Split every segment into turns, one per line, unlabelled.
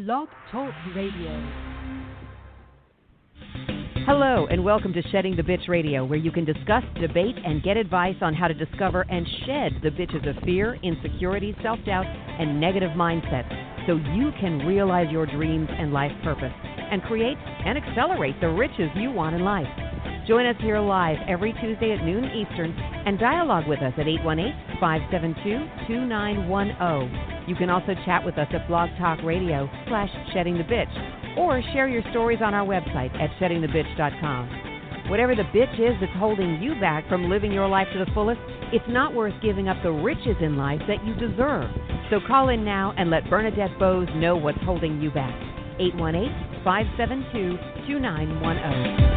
Blog Talk Radio.
Hello, and welcome to Shedding the Bitch Radio, where you can discuss, debate, and get advice on how to discover and shed the bitches of fear, insecurity, self-doubt, and negative mindsets so you can realize your dreams and life purpose and create and accelerate the riches you want in life. Join us here live every Tuesday at noon Eastern and dialogue with us at 818-572-2910. You can also chat with us at Blog Talk Radio /SheddingTheBitch or share your stories on our website at SheddingTheBitch.com. Whatever the bitch is that's holding you back from living your life to the fullest, it's not worth giving up the riches in life that you deserve. So call in now and let Bernadette Bowes know what's holding you back. 818-572-2910.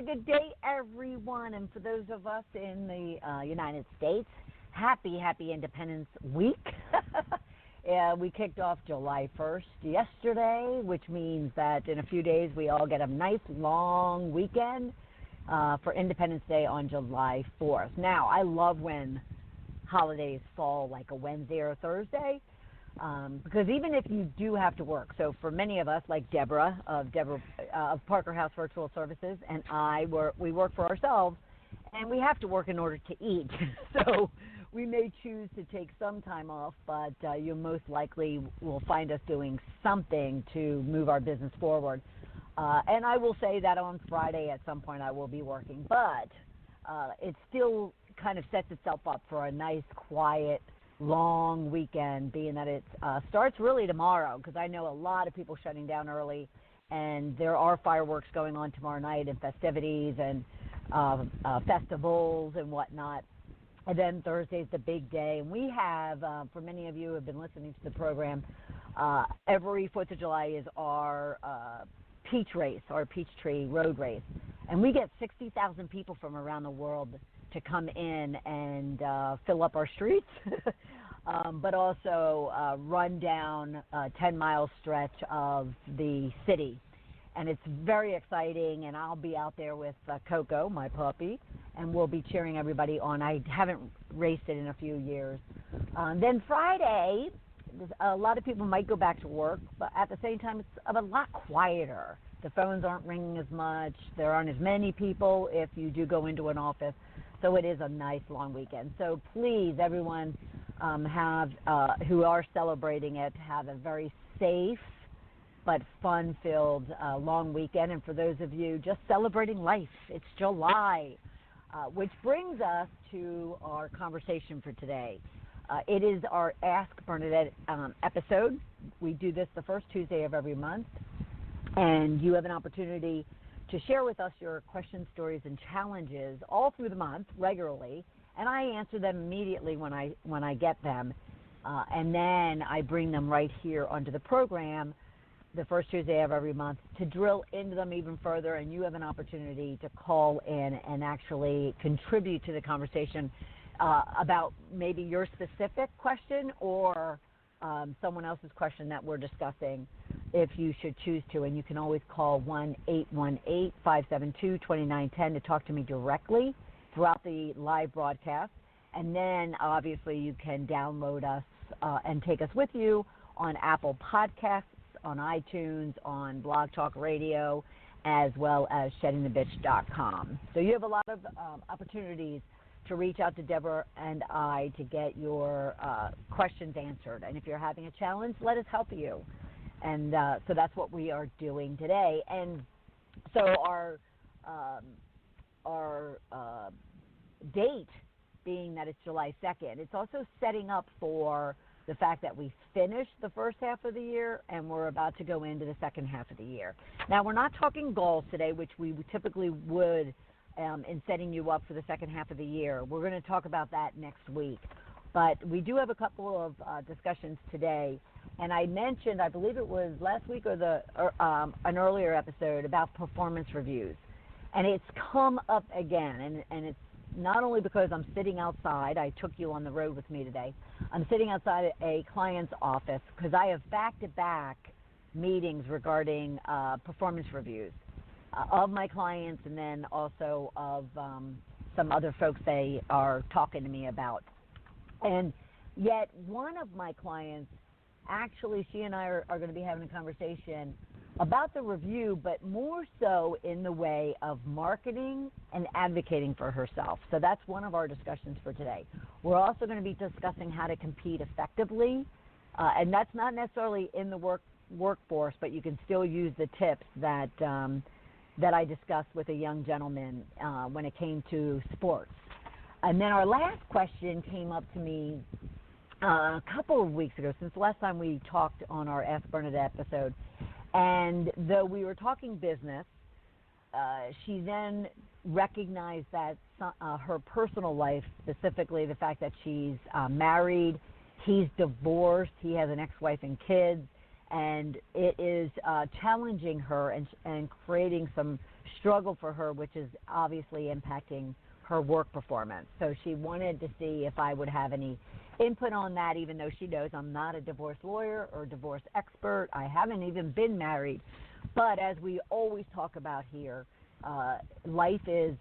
Good day, everyone. And for those of us in the United States, happy Independence Week. We kicked off July 1st yesterday, which means that in a few days we all get a nice long weekend for Independence Day on July 4th. Now, I love when holidays fall like a Wednesday or a Thursday. Because even if you do have to work, so for many of us, like Deborah of Parker House Virtual Services, and we work for ourselves, and we have to work in order to eat. So we may choose to take some time off, but you most likely will find us doing something to move our business forward. And I will say that on Friday at some point I will be working, but it still kind of sets itself up for a nice, quiet, long weekend, being that it starts really tomorrow, because I know a lot of people shutting down early, and there are fireworks going on tomorrow night and festivities and festivals and whatnot. And then Thursday's the big day. And we have, for many of you who have been listening to the program, every 4th of July is our peach race, our Peachtree Road Race. And we get 60,000 people from around the world to come in and fill up our streets, but also run down a 10-mile stretch of the city. And it's very exciting, and I'll be out there with Coco, my puppy, and we'll be cheering everybody on. I haven't raced it in a few years. Then Friday, a lot of people might go back to work, but at the same time, it's a lot quieter. The phones aren't ringing as much. There aren't as many people if you do go into an office. So it is a nice long weekend. So please, everyone who are celebrating it, have a very safe but fun-filled long weekend. And for those of you just celebrating life, it's July, which brings us to our conversation for today. It is our Ask Bernadette episode. We do this the first Tuesday of every month, and you have an opportunity to share with us your questions, stories, and challenges all through the month regularly, and I answer them immediately when I get them, and then I bring them right here onto the program the first Tuesday of every month to drill into them even further, and you have an opportunity to call in and actually contribute to the conversation about maybe your specific question or someone else's question that we're discussing, if you should choose to. And you can always call 1-818-572-2910 to talk to me directly throughout the live broadcast. And then, obviously, you can download us and take us with you on Apple Podcasts, on iTunes, on Blog Talk Radio, as well as SheddingTheBitch.com. So you have a lot of opportunities to reach out to Deborah and I to get your questions answered. And if you're having a challenge, let us help you. And so that's what we are doing today. And so our date being that it's July 2nd, it's also setting up for the fact that we finished the first half of the year and we're about to go into the second half of the year. Now, we're not talking goals today, which we typically would in setting you up for the second half of the year. We're going to talk about that next week. But we do have a couple of discussions today. And I mentioned, I believe it was last week or an earlier episode about performance reviews. And it's come up again. And it's not only because I'm sitting outside. I took you on the road with me today. I'm sitting outside a client's office because I have back-to-back meetings regarding performance reviews of my clients, and then also of some other folks they are talking to me about. And yet one of my clients, actually, she and I are going to be having a conversation about the review, but more so in the way of marketing and advocating for herself. So that's one of our discussions for today. We're also going to be discussing how to compete effectively, and that's not necessarily in the workforce, but you can still use the tips that I discussed with a young gentleman when it came to sports. And then our last question came up to me a couple of weeks ago, since the last time we talked on our Ask Bernadette episode. And though we were talking business, she then recognized that her personal life, specifically the fact that she's married, he's divorced, he has an ex-wife and kids, and it is challenging her and creating some struggle for her, which is obviously impacting her work performance. So she wanted to see if I would have any input on that, even though she knows I'm not a divorce lawyer or divorce expert. I haven't even been married. But as we always talk about here, life is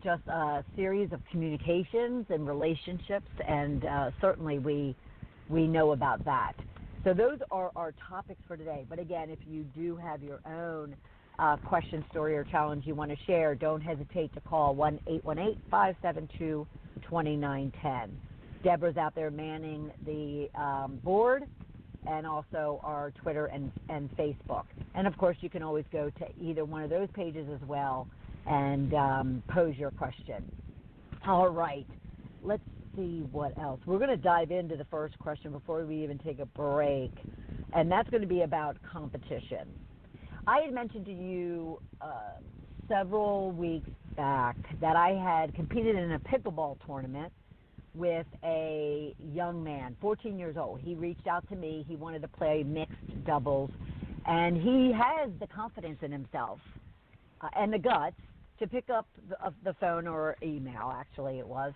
just a series of communications and relationships, and certainly we know about that. So those are our topics for today. But again, if you do have your own question, story, or challenge you want to share, don't hesitate to call 1-818-572-2910. Deborah's out there manning the board, and also our Twitter and Facebook. And, of course, you can always go to either one of those pages as well and pose your question. All right. Let's see what else. We're going to dive into the first question before we even take a break, and that's going to be about competition. I had mentioned to you several weeks back that I had competed in a pickleball tournament with a young man, 14 years old. He reached out to me. He wanted to play mixed doubles, and he has the confidence in himself and the guts to pick up the phone or email, actually it was,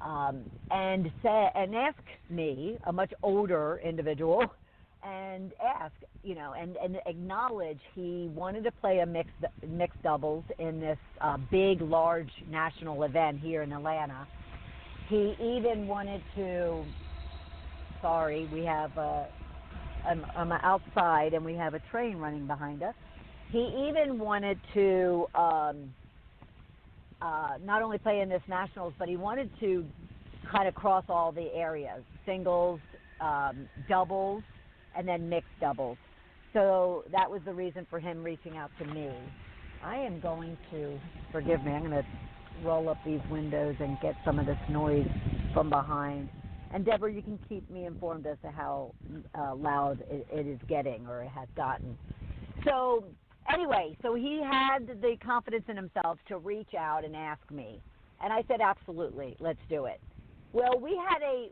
and ask me, a much older individual, and ask, and acknowledge he wanted to play a mixed doubles in this big, large national event here in Atlanta. He even wanted to, we have I'm outside and we have a train running behind us. He even wanted to not only play in this nationals, but he wanted to kind of cross all the areas, singles, doubles, and then mixed doubles. So that was the reason for him reaching out to me. I am going to, forgive me, I'm going to roll up these windows and get some of this noise from behind. And Deborah, you can keep me informed as to how loud it is getting, or it has gotten. So anyway, so he had the confidence in himself to reach out and ask me. And I said, absolutely, let's do it. Well, we had a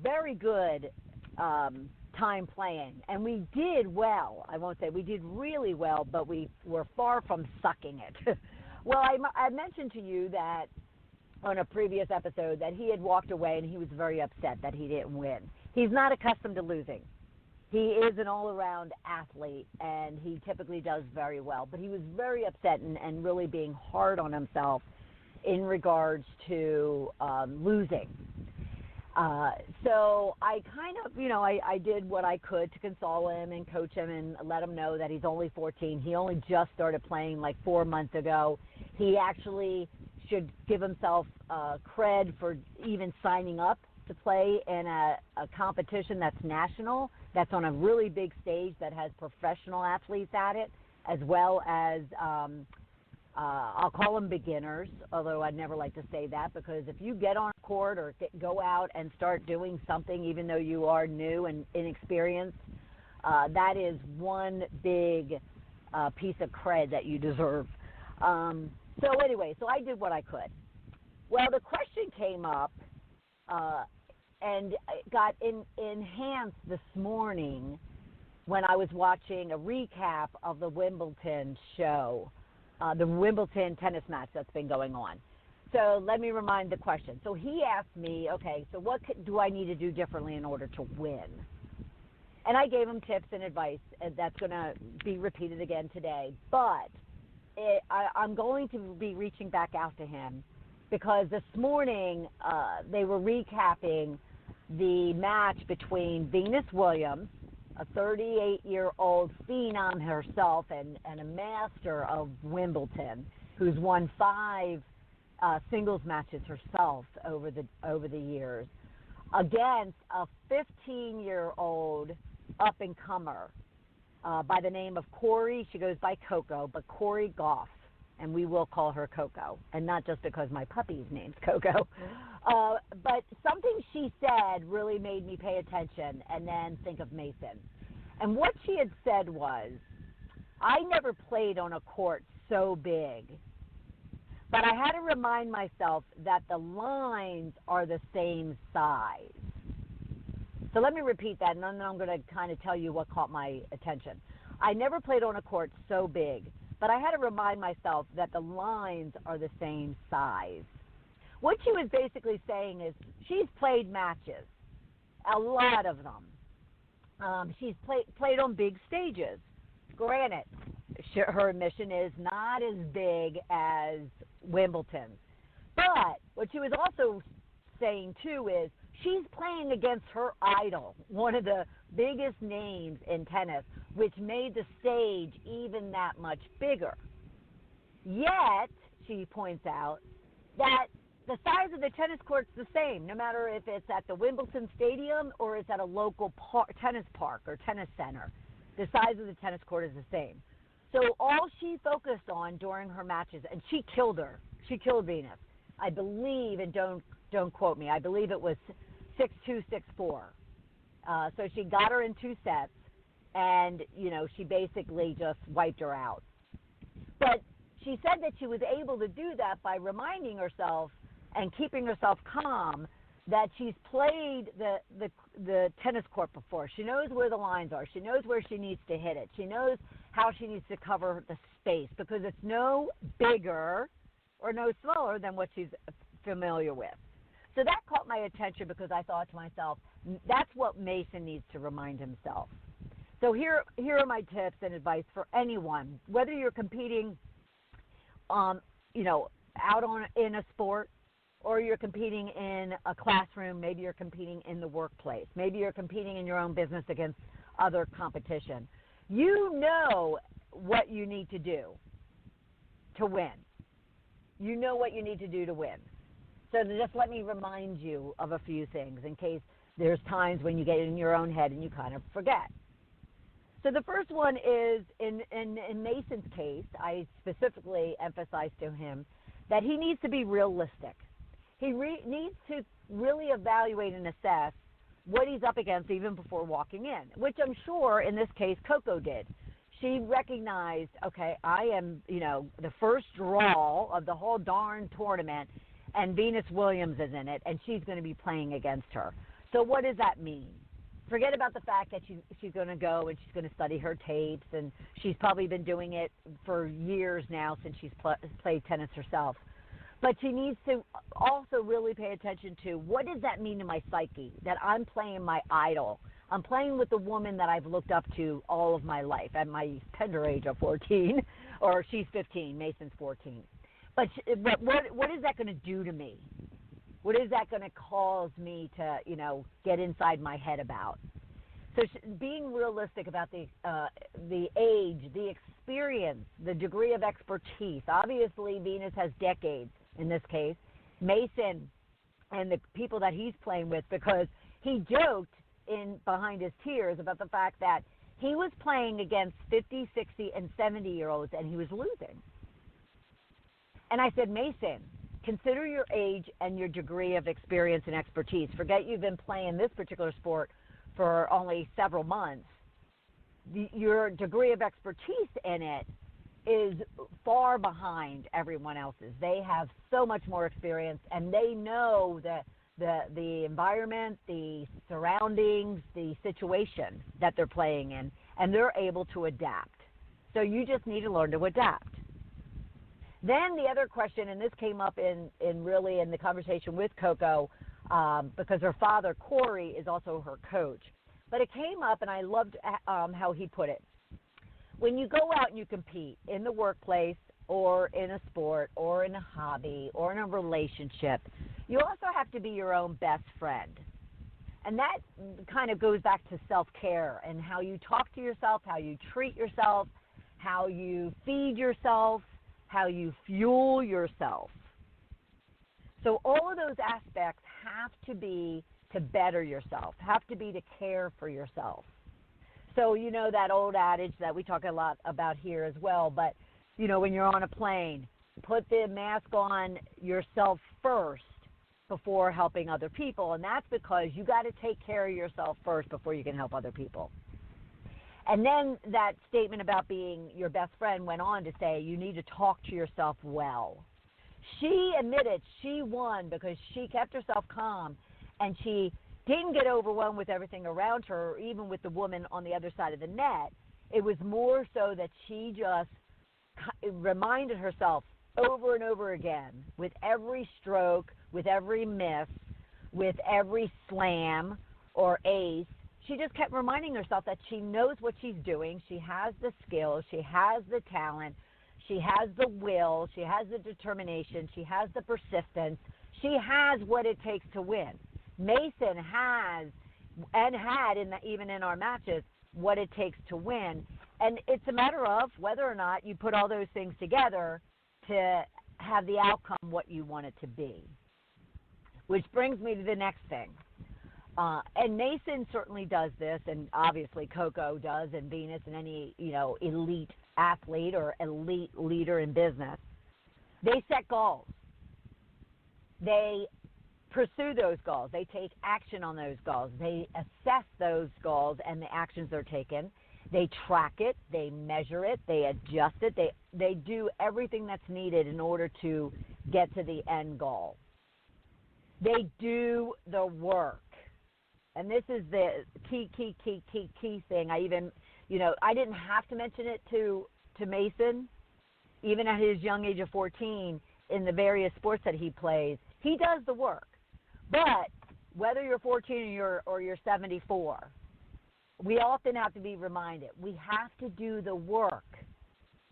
very good time playing, and we did well. I won't say we did really well, but we were far from sucking it. Well, I mentioned to you that on a previous episode that he had walked away and he was very upset that he didn't win. He's not accustomed to losing. He is an all-around athlete, and he typically does very well. But he was very upset and really being hard on himself in regards to losing. So I kind of, I did what I could to console him and coach him and let him know that he's only 14. He only just started playing like 4 months ago. He actually should give himself cred for even signing up to play in a competition that's national, that's on a really big stage that has professional athletes at it, as well as I'll call them beginners, although I'd never like to say that, because if you get on court or go out and start doing something, even though you are new and inexperienced, that is one big piece of cred that you deserve. So anyway, so I did what I could. Well, the question came up and got enhanced this morning when I was watching a recap of the Wimbledon show. The Wimbledon tennis match that's been going on. So let me remind the question. So he asked me, okay, so what do I need to do differently in order to win? And I gave him tips and advice, and that's going to be repeated again today. But I'm going to be reaching back out to him because this morning they were recapping the match between Venus Williams, a 38-year-old phenom herself and a master of Wimbledon, who's won 5 singles matches herself over the years, against a 15-year-old up-and-comer by the name of Corey. She goes by Coco, but Corey Goff, and we will call her Coco, and not just because my puppy's name's Coco. But something she said really made me pay attention and then think of Mason. And what she had said was, I never played on a court so big, but I had to remind myself that the lines are the same size. So let me repeat that, and then I'm going to kind of tell you what caught my attention. I never played on a court so big, but I had to remind myself that the lines are the same size. What she was basically saying is she's played matches, a lot of them. She's played on big stages. Granted, her admission is not as big as Wimbledon. But what she was also saying, too, is she's playing against her idol, one of the biggest names in tennis, which made the stage even that much bigger. Yet, she points out, that the size of the tennis court's the same, no matter if it's at the Wimbledon Stadium or it's at a local tennis park or tennis center. The size of the tennis court is the same. So all she focused on during her matches, and she killed her. She killed Venus. I believe, and don't quote me, I believe it was 6-2, 6-4. So she got her in 2 sets, and, she basically just wiped her out. But she said that she was able to do that by reminding herself and keeping herself calm that she's played the tennis court before. She knows where the lines are. She knows where she needs to hit it. She knows how she needs to cover the space because it's no bigger or no smaller than what she's familiar with. So that caught my attention because I thought to myself, that's what Mason needs to remind himself. So here are my tips and advice for anyone, whether you're competing, out in a sport, or you're competing in a classroom, maybe you're competing in the workplace, maybe you're competing in your own business against other competition. You know what you need to do to win. You know what you need to do to win. So just let me remind you of a few things in case there's times when you get in your own head and you kind of forget. So the first one is, in Mason's case, I specifically emphasized to him that he needs to be realistic. He needs to really evaluate and assess what he's up against even before walking in, which I'm sure in this case Coco did. She recognized, okay, I am, the first draw of the whole darn tournament, and Venus Williams is in it, and she's going to be playing against her. So what does that mean? Forget about the fact that she's going to go and she's going to study her tapes, and she's probably been doing it for years now since she's played tennis herself. But she needs to also really pay attention to what does that mean to my psyche, that I'm playing my idol. I'm playing with the woman that I've looked up to all of my life at my tender age of 14, or she's 15, Mason's 14. But what is that going to do to me? What is that going to cause me to, get inside my head about? So being realistic about the age, the experience, the degree of expertise. Obviously, Venus has decades in this case. Mason and the people that he's playing with, because he joked behind his tears about the fact that he was playing against 50, 60, and 70-year-olds, and he was losing. And I said, Mason, consider your age and your degree of experience and expertise. Forget you've been playing this particular sport for only several months. Your degree of expertise in it is far behind everyone else's. They have so much more experience, and they know the environment, the surroundings, the situation that they're playing in, and they're able to adapt. So you just need to learn to adapt. Then the other question, and this came up in the conversation with Coco, because her father, Corey, is also her coach. But it came up, and I loved how he put it. When you go out and you compete in the workplace or in a sport or in a hobby or in a relationship, you also have to be your own best friend. And that kind of goes back to self-care and how you talk to yourself, how you treat yourself, how you feed yourself, how you fuel yourself. So all of those aspects have to be to better yourself, have to be to care for yourself. So you know that old adage that we talk a lot about here as well, but you know, when you're on a plane, put the mask on yourself first before helping other people, and that's because you got to take care of yourself first before you can help other people. And then that statement about being your best friend went on to say you need to talk to yourself well. She admitted she won because she kept herself calm and she didn't get overwhelmed with everything around her, or even with the woman on the other side of the net. It was more so that she just reminded herself over and over again, with every stroke, with every miss, with every slam or ace, she just kept reminding herself that she knows what she's doing. She has the skills, she has the talent, she has the will, she has the determination, she has the persistence, she has what it takes to win. Mason has and had, even in our matches, what it takes to win. And it's a matter of whether or not you put all those things together to have the outcome what you want it to be. Which brings me to the next thing. And Mason certainly does this, and obviously Coco does, and Venus, and any elite athlete or elite leader in business. They set goals. They pursue those goals. They take action on those goals. They assess those goals and the actions they're taking. They track it. They measure it. They adjust it. They do everything that's needed in order to get to the end goal. They do the work. And this is the key thing. I didn't have to mention it to Mason, even at his young age of 14, in the various sports that he plays. He does the work. But whether you're 14 or you're 74, we often have to be reminded we have to do the work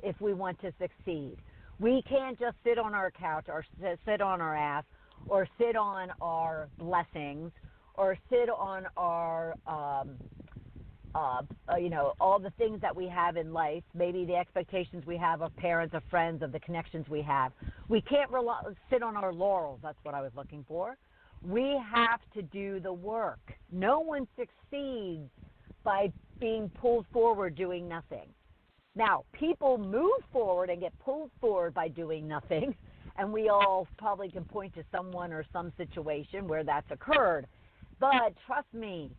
if we want to succeed. We can't just sit on our couch or sit on our ass or sit on our blessings or sit on our, all the things that we have in life, maybe the expectations we have of parents, of friends, of the connections we have. We can't sit on our laurels. That's what I was looking for. We have to do the work. No one succeeds by being pulled forward doing nothing. Now, people move forward and get pulled forward by doing nothing, and we all probably can point to someone or some situation where that's occurred. But trust me,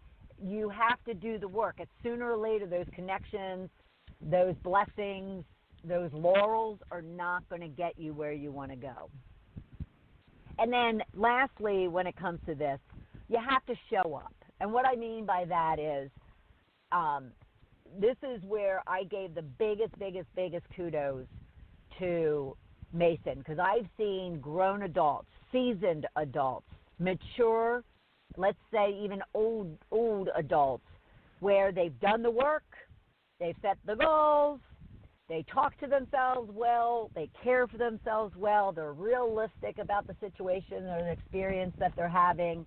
you have to do the work. And sooner or later, those connections, those blessings, those laurels are not going to get you where you want to go. And then lastly, when it comes to this, you have to show up. And what I mean by that is this is where I gave the biggest kudos to Mason, because I've seen grown adults, seasoned adults, mature, let's say even old adults, where they've done the work, they've set the goals, they talk to themselves well, they care for themselves well, they're realistic about the situation or the experience that they're having,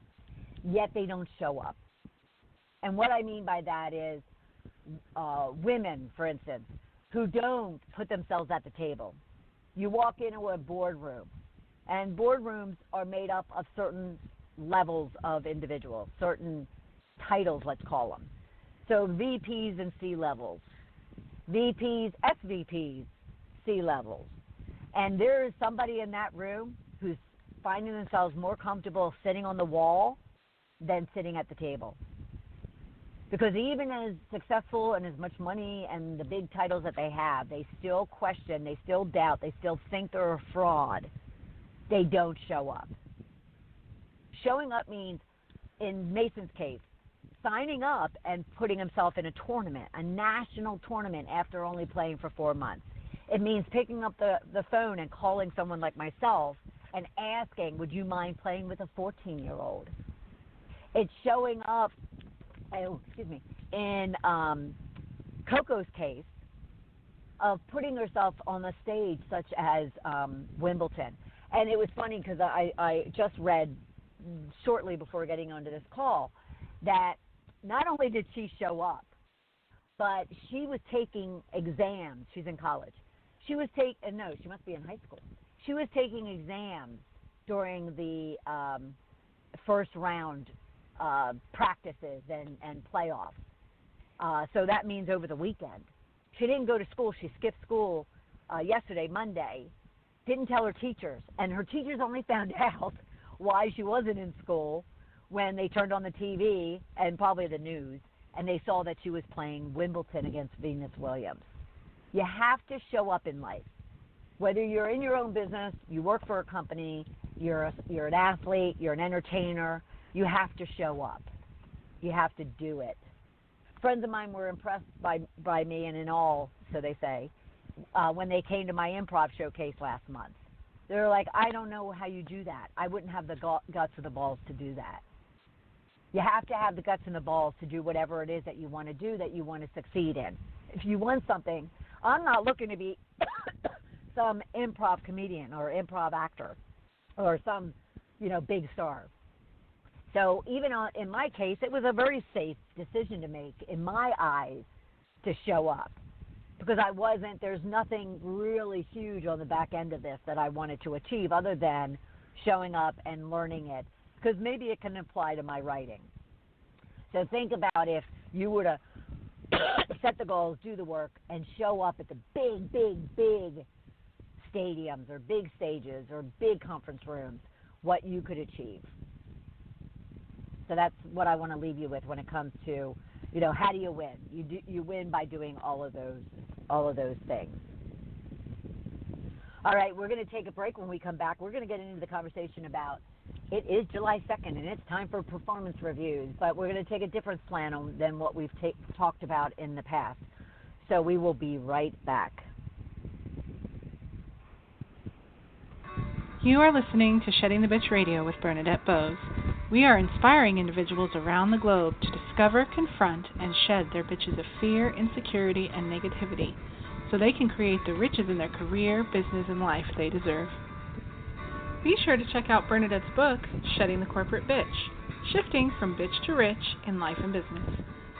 yet they don't show up. And what I mean by that is women, for instance, who don't put themselves at the table. You walk into a boardroom, and boardrooms are made up of certain levels of individuals, certain titles, let's call them. So VPs and C-levels, VPs, SVPs, C-levels. And there is somebody in that room who's finding themselves more comfortable sitting on the wall than sitting at the table. Because even as successful and as much money and the big titles that they have, they still question, they still doubt, they still think they're a fraud. They don't show up. Showing up means, in Mason's case, signing up and putting himself in a tournament, a national tournament, after only playing for 4 months. It means picking up the phone and calling someone like myself and asking, would you mind playing with a 14-year-old? It's showing up, in Coco's case, of putting herself on a stage such as Wimbledon. And it was funny because I just read shortly before getting onto this call that not only did she show up, but she was taking exams. She's in college. She was she must be in high school. She was taking exams during the first round practices and playoffs. So that means over the weekend. She didn't go to school. She skipped school yesterday, Monday, didn't tell her teachers. And her teachers only found out why she wasn't in school when they turned on the TV and probably the news, and they saw that she was playing Wimbledon against Venus Williams. You have to show up in life. Whether you're in your own business, you work for a company, you're an athlete, you're an entertainer, you have to show up. You have to do it. Friends of mine were impressed by me, and in all, so they say, when they came to my improv showcase last month. They were like, I don't know how you do that. I wouldn't have the guts or the balls to do that. You have to have the guts and the balls to do whatever it is that you want to do, that you want to succeed in. If you want something, I'm not looking to be some improv comedian or improv actor or some, big star. So even in my case, it was a very safe decision to make, in my eyes, to show up. Because there's nothing really huge on the back end of this that I wanted to achieve other than showing up and learning it. Because maybe it can apply to my writing. So think about if you were to set the goals, do the work, and show up at the big, big, big stadiums or big stages or big conference rooms, what you could achieve. So that's what I want to leave you with when it comes to, how do you win? You win by doing all of those things. All right, we're going to take a break. When we come back, we're going to get into the conversation about it is July 2nd, and it's time for performance reviews, but we're going to take a different slant than what we've talked about in the past. So we will be right back.
You are listening to Shedding the Bitch Radio with Bernadette Bose. We are inspiring individuals around the globe to discover, confront, and shed their bitches of fear, insecurity, and negativity so they can create the riches in their career, business, and life they deserve. Be sure to check out Bernadette's book, Shedding the Corporate Bitch, Shifting from Bitch to Rich in Life and Business,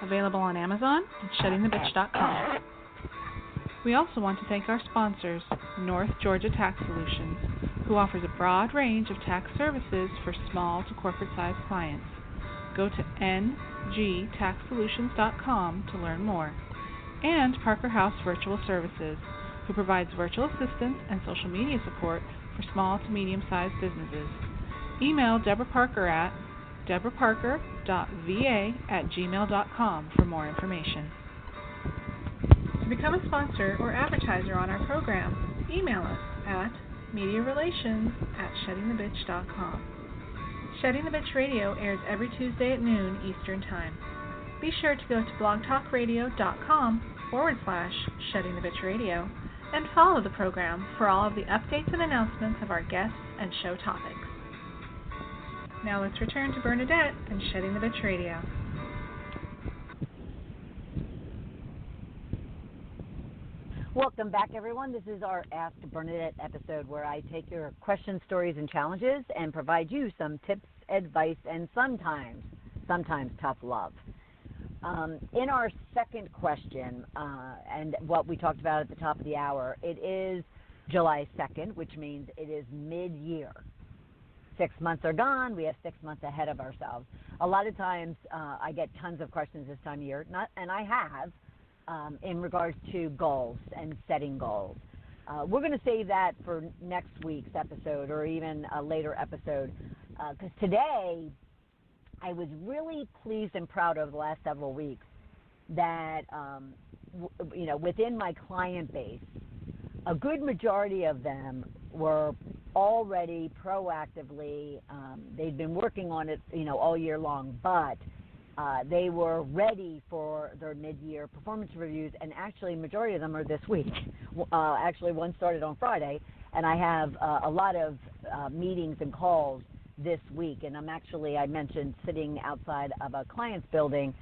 available on Amazon and sheddingthebitch.com. We also want to thank our sponsors, North Georgia Tax Solutions, who offers a broad range of tax services for small to corporate-sized clients. Go to ngtaxsolutions.com to learn more. And Parker House Virtual Services, who provides virtual assistance and social media support for small to medium-sized businesses. Email Deborah Parker at deborahparker.va@gmail.com for more information. To become a sponsor or advertiser on our program, email us at mediarelations@sheddingthebitch.com. Shedding the Bitch Radio airs every Tuesday at noon Eastern Time. Be sure to go to blogtalkradio.com/Shedding the Bitch Radio and follow the program for all of the updates and announcements of our guests and show topics. Now let's return to Bernadette and Shedding the Bitch Radio.
Welcome back, everyone. This is our Ask Bernadette episode where I take your questions, stories, and challenges and provide you some tips, advice, and sometimes tough love. In our second question, and what we talked about at the top of the hour, it is July 2nd, which means it is mid-year. 6 months are gone. We have 6 months ahead of ourselves. A lot of times I get tons of questions this time of year, and I have, in regards to goals and setting goals. We're going to save that for next week's episode or even a later episode, because today I was really pleased and proud over the last several weeks that, within my client base, a good majority of them were already proactively, they'd been working on it, all year long, but they were ready for their mid-year performance reviews, and actually majority of them are this week. Actually, one started on Friday, and I have a lot of meetings and calls this week, and I mentioned sitting outside of a client's building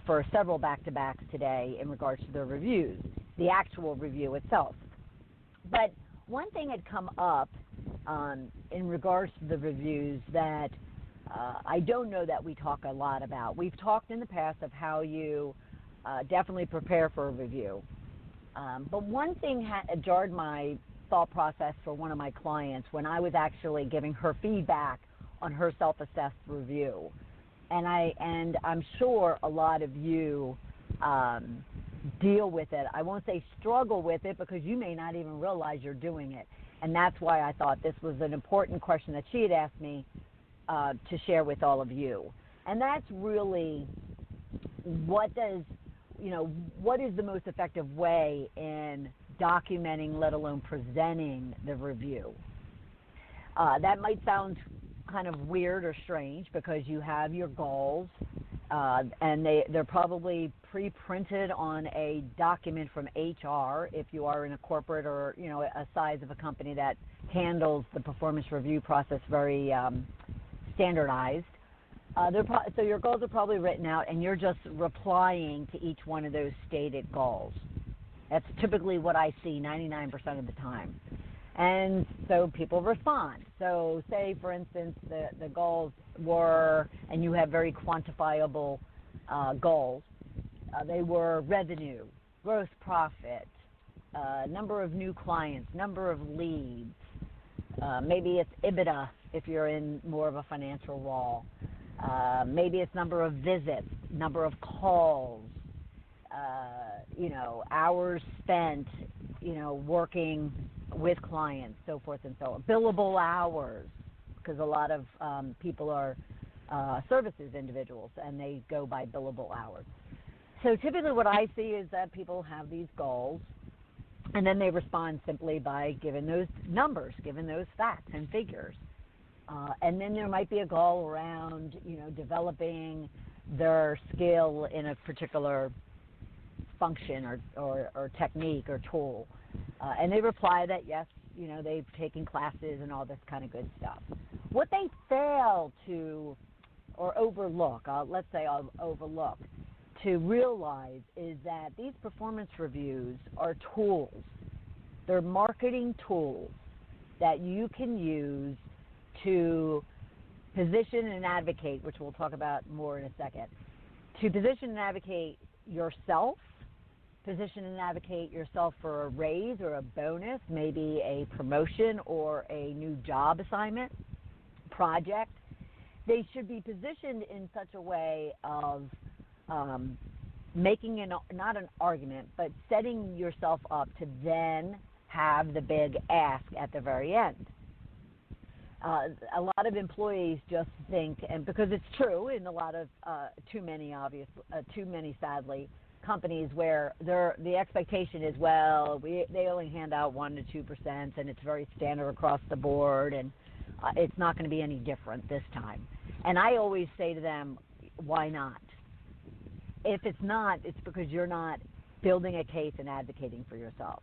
for several back-to-backs today in regards to their reviews, the actual review itself. But one thing had come up in regards to the reviews that I don't know that we talk a lot about. We've talked in the past of how you definitely prepare for a review. But one thing jarred my thought process for one of my clients when I was actually giving her feedback on her self-assessed review. And I'm sure a lot of you deal with it. I won't say struggle with it because you may not even realize you're doing it. And that's why I thought this was an important question that she had asked me to share with all of you. And that's really what is the most effective way in documenting, let alone presenting the review. That might sound kind of weird or strange because you have your goals, and they're probably pre-printed on a document from HR if you are in a corporate or a size of a company that handles the performance review process very standardized. So your goals are probably written out, and you're just replying to each one of those stated goals. That's typically what I see 99% of the time. And so people respond. So say, for instance, the goals were, and you have very quantifiable goals, they were revenue, gross profit, number of new clients, number of leads. Maybe it's EBITDA if you're in more of a financial role. Maybe it's number of visits, number of calls, hours spent, working with clients, so forth and so on. Billable hours, because a lot of people are services individuals, and they go by billable hours. So typically what I see is that people have these goals, and then they respond simply by giving those numbers, giving those facts and figures. And then there might be a goal around, developing their skill in a particular function or technique or tool. And they reply that, yes, they've taken classes and all this kind of good stuff. What they fail to, or overlook, to realize is that these performance reviews are tools. They're marketing tools that you can use to position and advocate, which we'll talk about more in a second, to position and advocate yourself, position and advocate yourself for a raise or a bonus, maybe a promotion or a new job assignment, project. They should be positioned in such a way of making not an argument, but setting yourself up to then have the big ask at the very end. A lot of employees just think, and because it's true in a lot of too many sadly companies where the expectation is, they only hand out 1% to 2%, and it's very standard across the board, and it's not going to be any different this time. And I always say to them, why not? If it's not, it's because you're not building a case and advocating for yourself.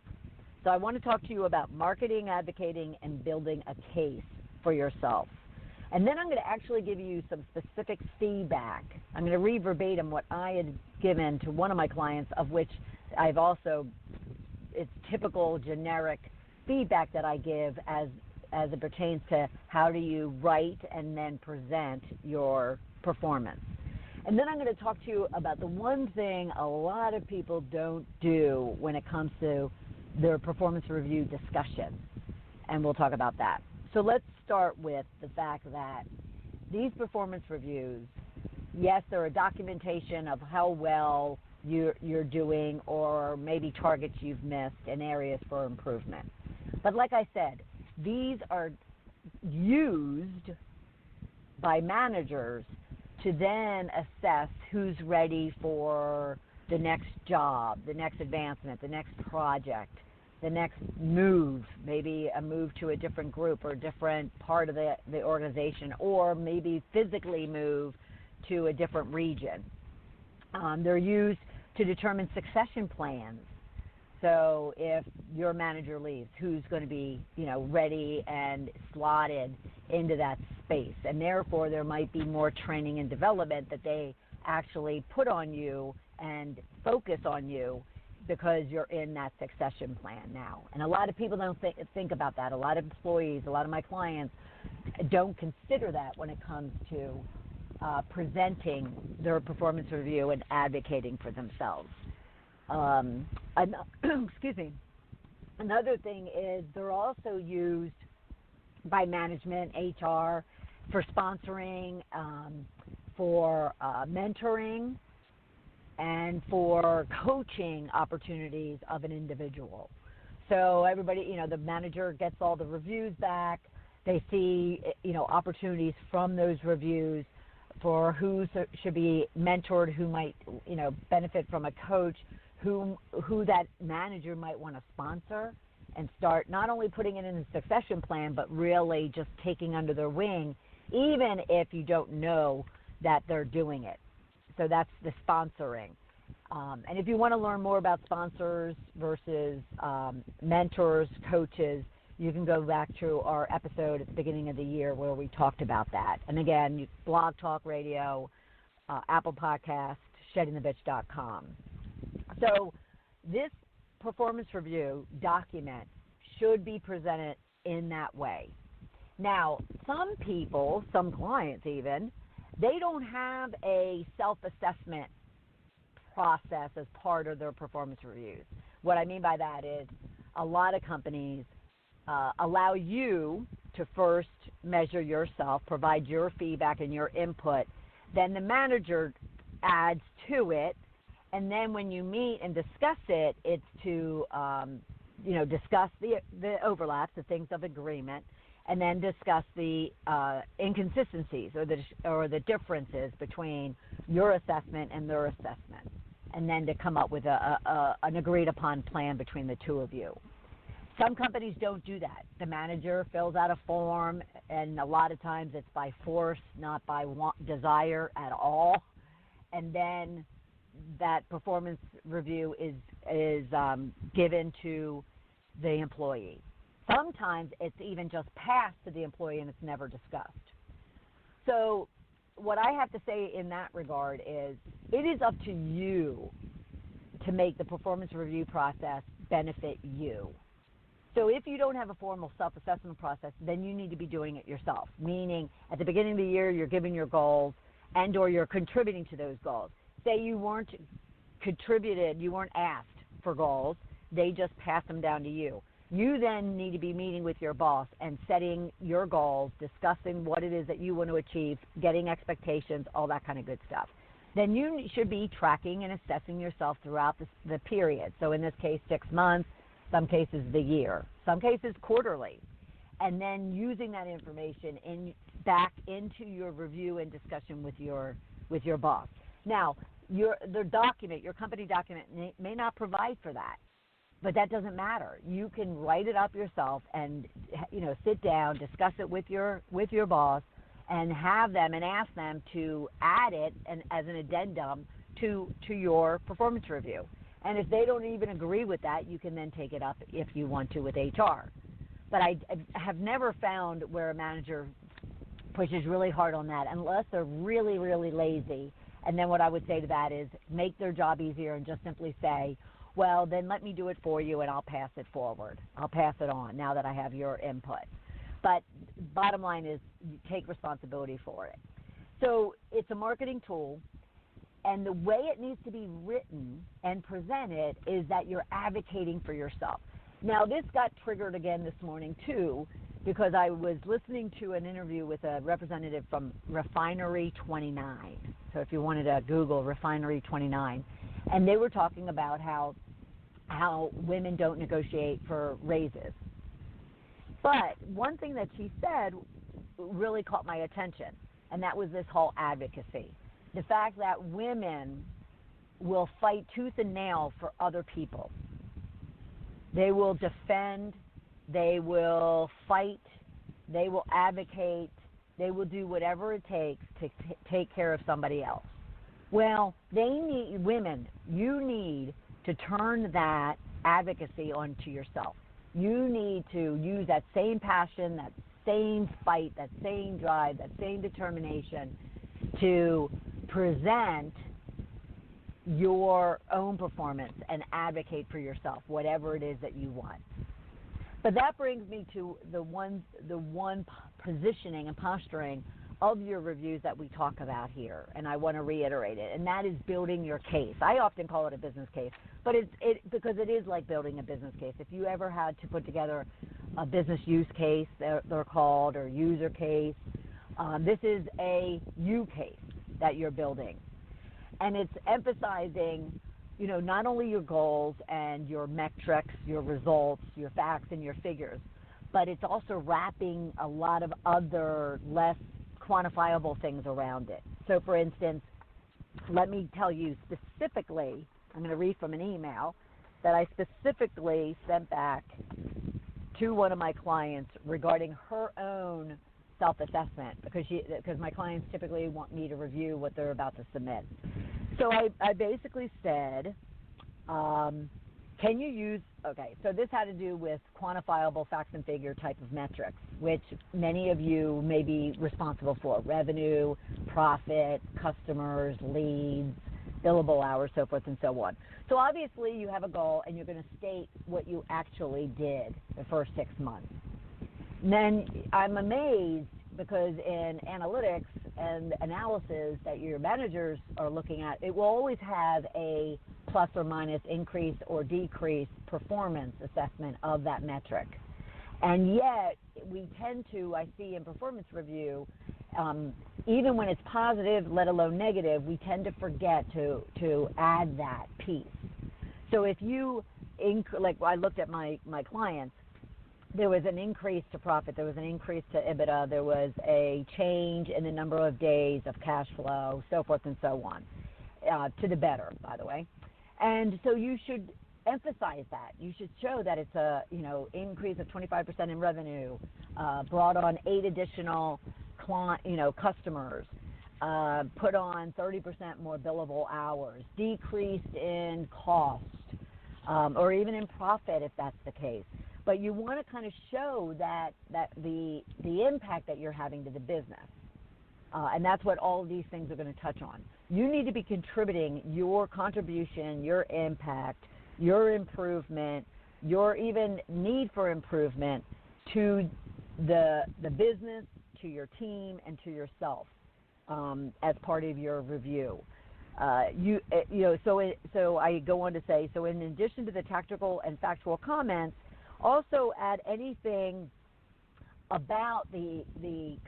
So I want to talk to you about marketing, advocating, and building a case for yourself. And then I'm going to actually give you some specific feedback. I'm going to read verbatim what I had given to one of my clients, of which it's typical generic feedback that I give as it pertains to how do you write and then present your performance. And then I'm going to talk to you about the one thing a lot of people don't do when it comes to their performance review discussion. And we'll talk about that. So let's start with the fact that these performance reviews, yes, they're a documentation of how well you're doing or maybe targets you've missed and areas for improvement. But like I said, these are used by managers to then assess who's ready for the next job, the next advancement, the next project, the next move, maybe a move to a different group or a different part of the organization, or maybe physically move to a different region. They're used to determine succession plans. So if your manager leaves, who's going to be, ready and slotted into that space? And therefore, there might be more training and development that they actually put on you and focus on you because you're in that succession plan now. And a lot of people don't think about that. A lot of employees, a lot of my clients don't consider that when it comes to presenting their performance review and advocating for themselves. Excuse me. Another thing is they're also used by management, HR, for sponsoring, for mentoring, and for coaching opportunities of an individual. So everybody, the manager gets all the reviews back. They see, opportunities from those reviews for who should be mentored, who might, benefit from a coach, who that manager might want to sponsor and start not only putting it in a succession plan, but really just taking under their wing, even if you don't know that they're doing it. So that's the sponsoring. And if you want to learn more about sponsors versus mentors, coaches, you can go back to our episode at the beginning of the year where we talked about that. And again, Blog Talk Radio, Apple Podcast, sheddingthebitch.com. So this performance review document should be presented in that way. Now, some people, some clients even, they don't have a self-assessment process as part of their performance reviews. What I mean by that is a lot of companies allow you to first measure yourself, provide your feedback and your input. Then the manager adds to it. And then when you meet and discuss it, it's to, discuss the overlaps, the things of agreement, and then discuss the inconsistencies or the differences between your assessment and their assessment, and then to come up with an agreed-upon plan between the two of you. Some companies don't do that. The manager fills out a form, and a lot of times it's by force, not by desire at all, and then that performance review is given to the employee. Sometimes it's even just passed to the employee and it's never discussed. So what I have to say in that regard is it is up to you to make the performance review process benefit you. So if you don't have a formal self-assessment process, then you need to be doing it yourself, meaning at the beginning of the year you're giving your goals and or you're contributing to those goals. Say you weren't asked for goals, they just pass them down to you. You then need to be meeting with your boss and setting your goals, discussing what it is that you want to achieve, getting expectations, all that kind of good stuff. Then you should be tracking and assessing yourself throughout the period. So in this case, 6 months, some cases the year, some cases quarterly. And then using that information back into your review and discussion with your boss. Now, your company document may not provide for that, but that doesn't matter. You can write it up yourself and sit down, discuss it with your boss, and have them and ask them to add it as an addendum to your performance review. And if they don't even agree with that, you can then take it up if you want to with HR. But I have never found where a manager pushes really hard on that unless they're really, really lazy. And then what I would say to that is make their job easier and just simply say, well, then let me do it for you and I'll pass it forward. I'll pass it on now that I have your input. But bottom line is you take responsibility for it. So it's a marketing tool, and the way it needs to be written and presented is that you're advocating for yourself. Now, this got triggered again this morning, too, because I was listening to an interview with a representative from Refinery 29. So if you wanted to Google Refinery 29, and they were talking about how women don't negotiate for raises. But one thing that she said really caught my attention, and that was this whole advocacy. The fact that women will fight tooth and nail for other people. They will defend, they will fight, they will advocate, they will do whatever it takes to take care of somebody else. Well, you need to turn that advocacy onto yourself. You need to use that same passion, that same fight, that same drive, that same determination to present your own performance and advocate for yourself, whatever it is that you want. But that brings me to the one positioning and posturing of your reviews that we talk about here, and I want to reiterate it, and that is building your case. I often call it a business case, but because it is like building a business case. If you ever had to put together a business use case, they're called, or user case, this is a you case that you're building, and it's emphasizing, not only your goals and your metrics, your results, your facts and your figures, but it's also wrapping a lot of other less quantifiable things around it. So, for instance, let me tell you specifically, I'm going to read from an email that I specifically sent back to one of my clients regarding her own self-assessment, because my clients typically want me to review what they're about to submit. So I basically said, can you use, so this had to do with quantifiable facts and figure type of metrics, which many of you may be responsible for: revenue, profit, customers, leads, billable hours, so forth and so on. So obviously you have a goal and you're going to state what you actually did the first 6 months. And then I'm amazed because in analytics and analysis that your managers are looking at, it will always have a plus or minus increase or decrease performance assessment of that metric. And yet we tend to, I see in performance review, even when it's positive, let alone negative, we tend to forget to add that piece. So if you, like I looked at my clients, there was an increase to profit, there was an increase to EBITDA, there was a change in the number of days of cash flow, so forth and so on, to the better, by the way. And so you should emphasize that. You should show that it's a increase of 25% in revenue, brought on 8 additional customers, put on 30% more billable hours, decreased in cost, or even in profit if that's the case. But you want to kind of show that the impact that you're having to the business. And that's what all of these things are going to touch on. You need to be contributing your contribution, your impact, your improvement, your even need for improvement to the business, to your team, and to yourself as part of your review. So I go on to say, so in addition to the tactical and factual comments, also add anything about the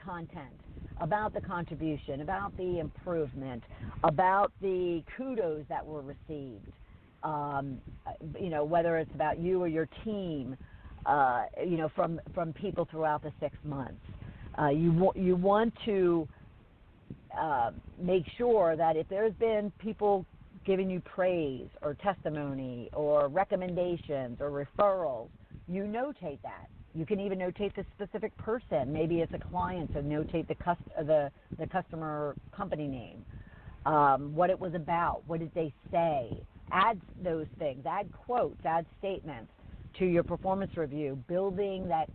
content, about the contribution, about the improvement, about the kudos that were received, whether it's about you or your team, from people throughout the 6 months. You want to make sure that if there's been people giving you praise or testimony or recommendations or referrals, you notate that. You can even notate the specific person. Maybe it's a client, so notate the customer company name, what it was about, what did they say. Add those things, add quotes, add statements to your performance review, building that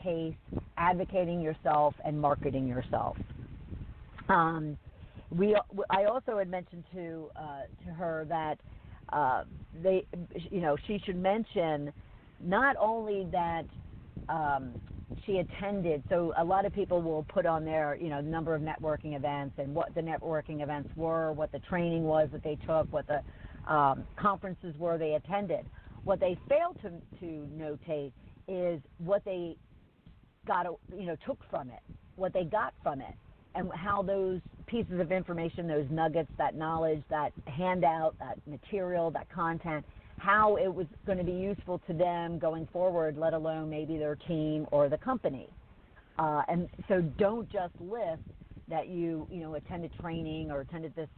case, advocating yourself, and marketing yourself. I also had mentioned to her that she should mention not only that she attended, so a lot of people will put on there, number of networking events and what the networking events were, what the training was that they took, what the conferences were they attended. What they failed to notate is what they took from it, what they got from it, and how those pieces of information, those nuggets, that knowledge, that handout, that material, that content, how it was going to be useful to them going forward, let alone maybe their team or the company. And so don't just list that you attended training or attended this,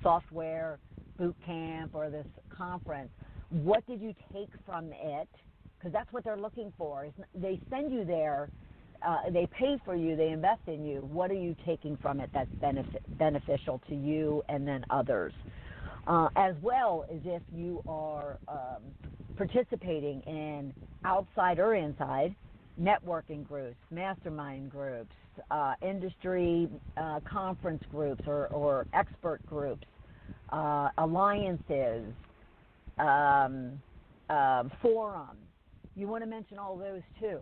software boot camp or this conference. What did you take from it? Because that's what they're looking for. They send you there, they pay for you, they invest in you. What are you taking from it that's beneficial to you and then others? As well as if you are participating in outside or inside networking groups, mastermind groups, industry conference groups or expert groups alliances, forums. You want to mention all those too.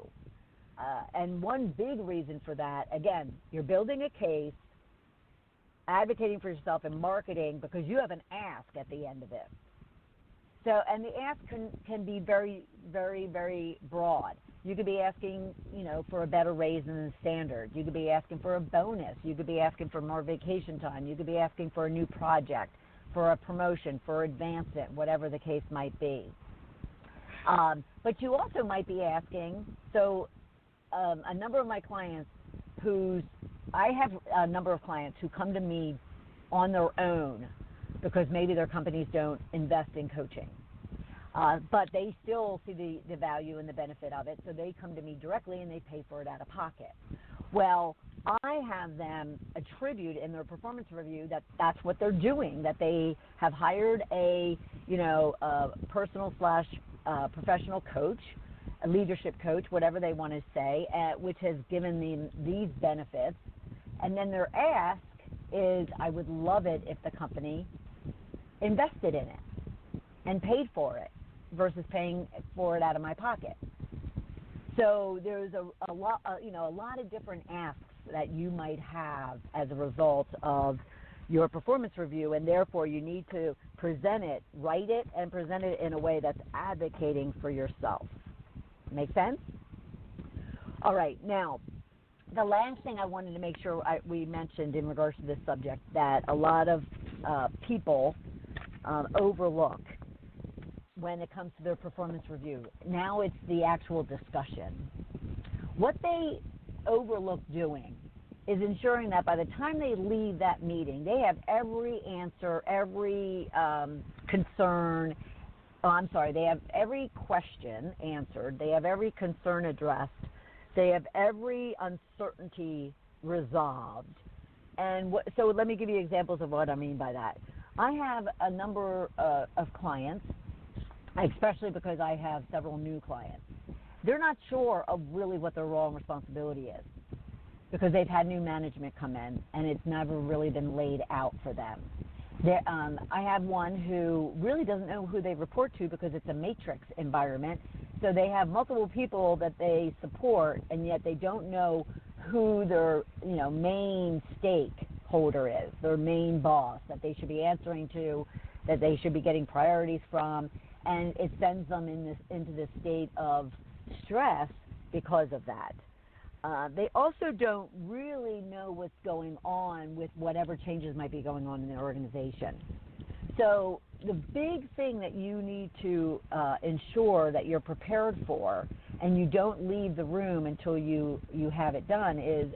And one big reason for that, again, you're building a case, advocating for yourself and marketing because you have an ask at the end of it. So, and the ask can be very, very, very broad. You could be asking, for a better raise than the standard. You could be asking for a bonus. You could be asking for more vacation time. You could be asking for a new project, for a promotion, for advancement, whatever the case might be. But you also might be asking, a number of my clients I have a number of clients who come to me on their own because maybe their companies don't invest in coaching. But they still see the value and the benefit of it, so they come to me directly and they pay for it out of pocket. Well, I have them attribute in their performance review that that's what they're doing, that they have hired a personal / professional coach, a leadership coach, whatever they want to say, which has given them these benefits. And then their ask is, I would love it if the company invested in it and paid for it versus paying for it out of my pocket. So there's a lot of different asks that you might have as a result of your performance review, and therefore you need to present it, write it, and present it in a way that's advocating for yourself. Make sense? All right. Now, the last thing I wanted to make sure we mentioned in regards to this subject that a lot of people overlook when it comes to their performance review. Now it's the actual discussion. What they overlook doing is ensuring that by the time they leave that meeting, they have every answer, every concern. They have every question answered. They have every concern addressed. They have every uncertainty resolved. And so let me give you examples of what I mean by that. I have a number of clients, especially because I have several new clients. They're not sure of really what their role and responsibility is because they've had new management come in and it's never really been laid out for them. I have one who really doesn't know who they report to because it's a matrix environment. So they have multiple people that they support, and yet they don't know who their main stakeholder is, their main boss that they should be answering to, that they should be getting priorities from, and it sends them into this state of stress because of that. They also don't really know what's going on with whatever changes might be going on in their organization. So the big thing that you need to ensure that you're prepared for and you don't leave the room until you have it done is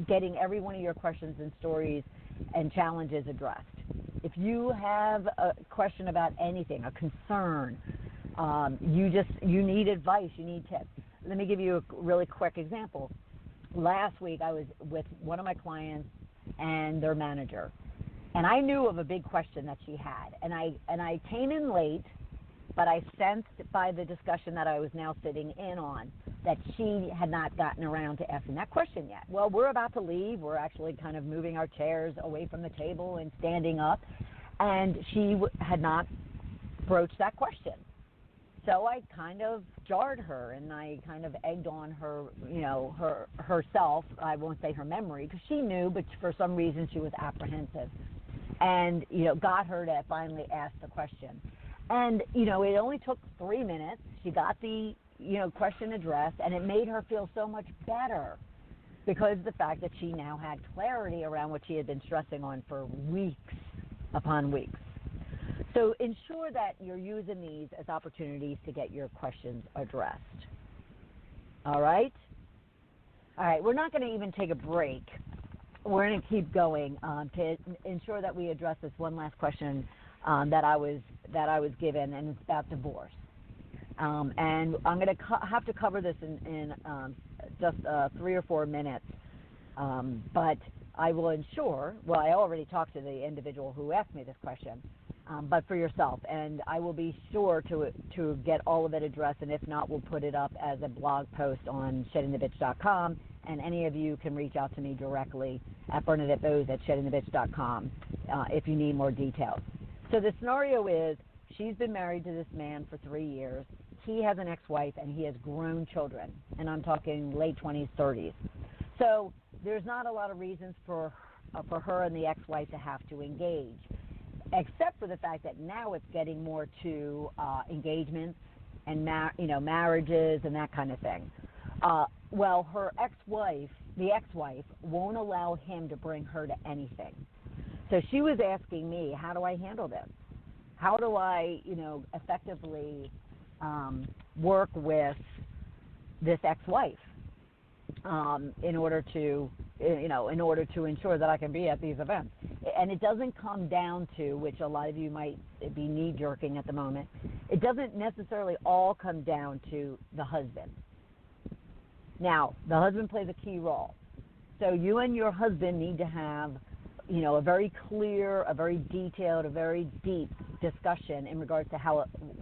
getting every one of your questions and stories and challenges addressed. If you have a question about anything, a concern, you need advice, you need tips. Let me give you a really quick example. Last week I was with one of my clients and their manager, and I knew of a big question that she had, and I came in late, but I sensed by the discussion that I was now sitting in on that she had not gotten around to asking that question yet. Well, we're about to leave. We're actually kind of moving our chairs away from the table and standing up, and she had not broached that question. So I kind of jarred her, and I kind of egged on her, herself. I won't say her memory, because she knew, but for some reason she was apprehensive. And, got her to finally ask the question. And, it only took 3 minutes. She got the, question addressed, and it made her feel so much better because of the fact that she now had clarity around what she had been stressing on for weeks upon weeks. So ensure that you're using these as opportunities to get your questions addressed. All right? All right, we're not going to even take a break. We're going to keep going to ensure that we address this one last question that I was given, and it's about divorce. And I'm going to have to cover this in just 3 or 4 minutes. But I will ensure, I already talked to the individual who asked me this question, but for yourself. And I will be sure to get all of it addressed, and if not, we'll put it up as a blog post on sheddingthebitch.com, and any of you can reach out to me directly at BernadetteBose@sheddingthebitch.com if you need more details. So the scenario is she's been married to this man for 3 years. He has an ex-wife, and he has grown children, and I'm talking late 20s, 30s. So there's not a lot of reasons for her and the ex-wife to have to engage, except for the fact that now it's getting more to engagements and marriages and that kind of thing. Well, her ex-wife, the ex-wife, won't allow him to bring her to anything. So she was asking me, how do I handle this? How do I, effectively work with this ex-wife in order to ensure that I can be at these events? And it doesn't come down to, which a lot of you might be knee-jerking at the moment, it doesn't necessarily all come down to the husband. Now, the husband plays a key role. So you and your husband need to have, a very clear, a very detailed, a very deep discussion in regards to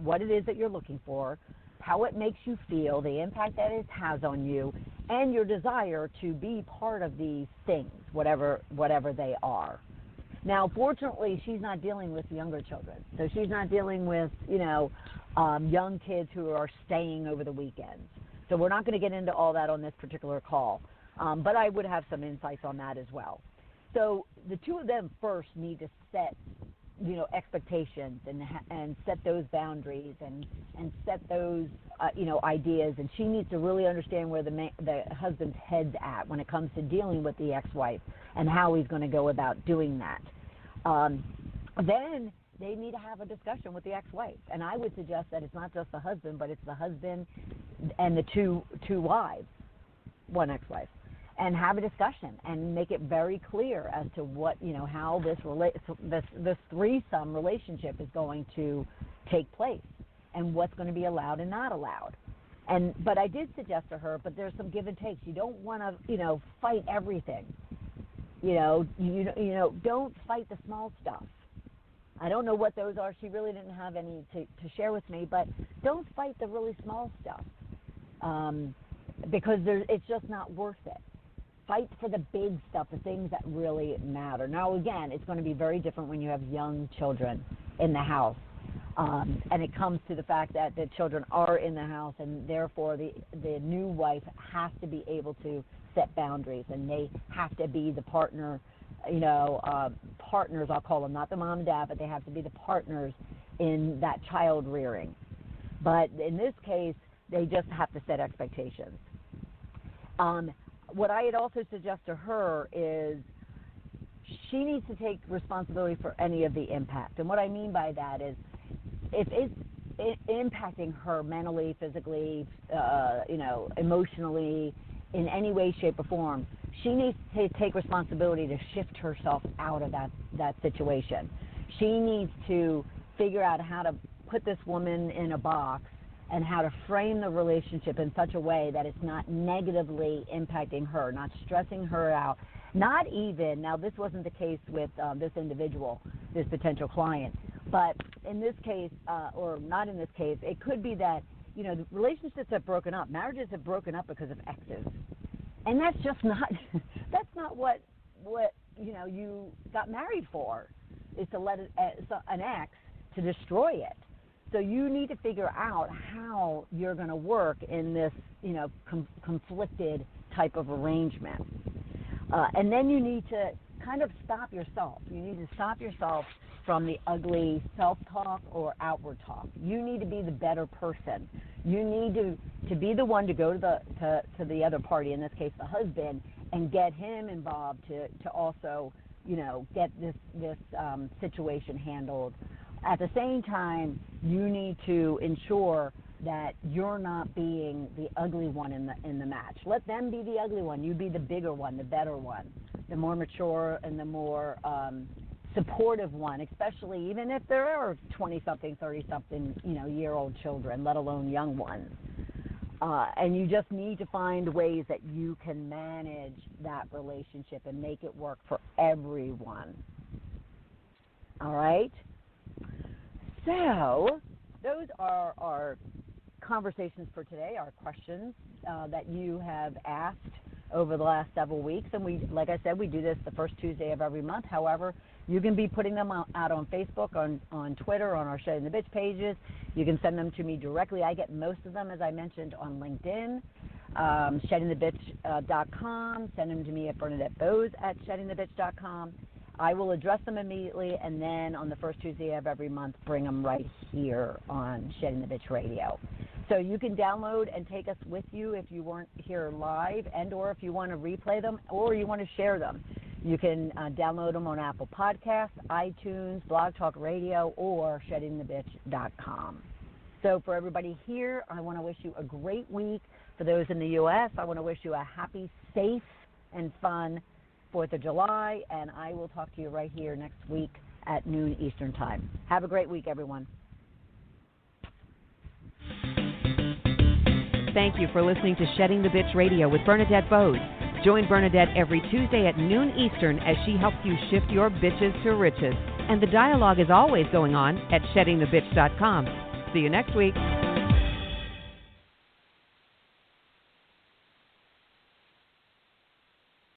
what it is that you're looking for, how it makes you feel, the impact that it has on you, and your desire to be part of these things, whatever they are. Now, fortunately, she's not dealing with younger children. So she's not dealing with, young kids who are staying over the weekends. So we're not going to get into all that on this particular call, but I would have some insights on that as well. So the two of them first need to set, expectations and set those boundaries and set those, ideas. And she needs to really understand where the husband's head's at when it comes to dealing with the ex-wife and how he's going to go about doing that. Then they need to have a discussion with the ex-wife. And I would suggest that it's not just the husband, but it's the husband and the two wives, one ex-wife, and have a discussion and make it very clear as to what, how this threesome relationship is going to take place and what's going to be allowed and not allowed. But I did suggest to her, but there's some give and takes. You don't want to, fight everything. Don't fight the small stuff. I don't know what those are. She really didn't have any to share with me, but don't fight the really small stuff because it's just not worth it. Fight for the big stuff, the things that really matter. Now, again, it's going to be very different when you have young children in the house, and it comes to the fact that the children are in the house, and therefore the new wife has to be able to set boundaries, and they have to be the partner. Partners, I'll call them, not the mom and dad, but they have to be the partners in that child rearing. But in this case, they just have to set expectations. What I had also suggest to her is she needs to take responsibility for any of the impact. And what I mean by that is if it's impacting her mentally, physically, emotionally, in any way, shape, or form, she needs to take responsibility to shift herself out of that situation. She needs to figure out how to put this woman in a box and how to frame the relationship in such a way that it's not negatively impacting her, not stressing her out, not even, now this wasn't the case with this individual, this potential client, but in this case, or not in this case, it could be that, the relationships have broken up, marriages have broken up because of exes. And that's just not, that's not what you got married for, is to let an ex to destroy it. So you need to figure out how you're going to work in this, conflicted type of arrangement. And then you need to kind of stop yourself. You need to stop yourself from the ugly self-talk or outward talk. You need to be the better person. You need to be the one to go to the other party, in this case the husband, and get him involved to also, get this situation handled. At the same time, you need to ensure that you're not being the ugly one in the match. Let them be the ugly one. You be the bigger one, the better one, the more mature and the more supportive one, especially even if there are 20-something, 30-something, year-old children, let alone young ones. And you just need to find ways that you can manage that relationship and make it work for everyone. All right? So those are our conversations for today, our questions that you have asked over the last several weeks. And we, like I said, we do this the first Tuesday of every month. However, You can be putting them out on Facebook, on Twitter, on our Shedding the Bitch pages. You can send them to me directly. I get most of them, as I mentioned, on LinkedIn, sheddingthebitch.com. Send them to me at BernadetteBose@sheddingthebitch.com. I will address them immediately, and then on the first Tuesday of every month, bring them right here on Shedding the Bitch Radio. So you can download and take us with you if you weren't here live, and or if you want to replay them or you want to share them. You can download them on Apple Podcasts, iTunes, Blog Talk Radio, or sheddingthebitch.com. So for everybody here, I want to wish you a great week. For those in the U.S., I want to wish you a happy, safe, and fun 4th of July, and I will talk to you right here next week at noon Eastern Time. Have a great week, everyone.
Thank you for listening to Shedding the Bitch Radio with Bernadette Bose. Join Bernadette every Tuesday at noon Eastern as she helps you shift your bitches to riches. And the dialogue is always going on at sheddingthebitch.com. See you next week.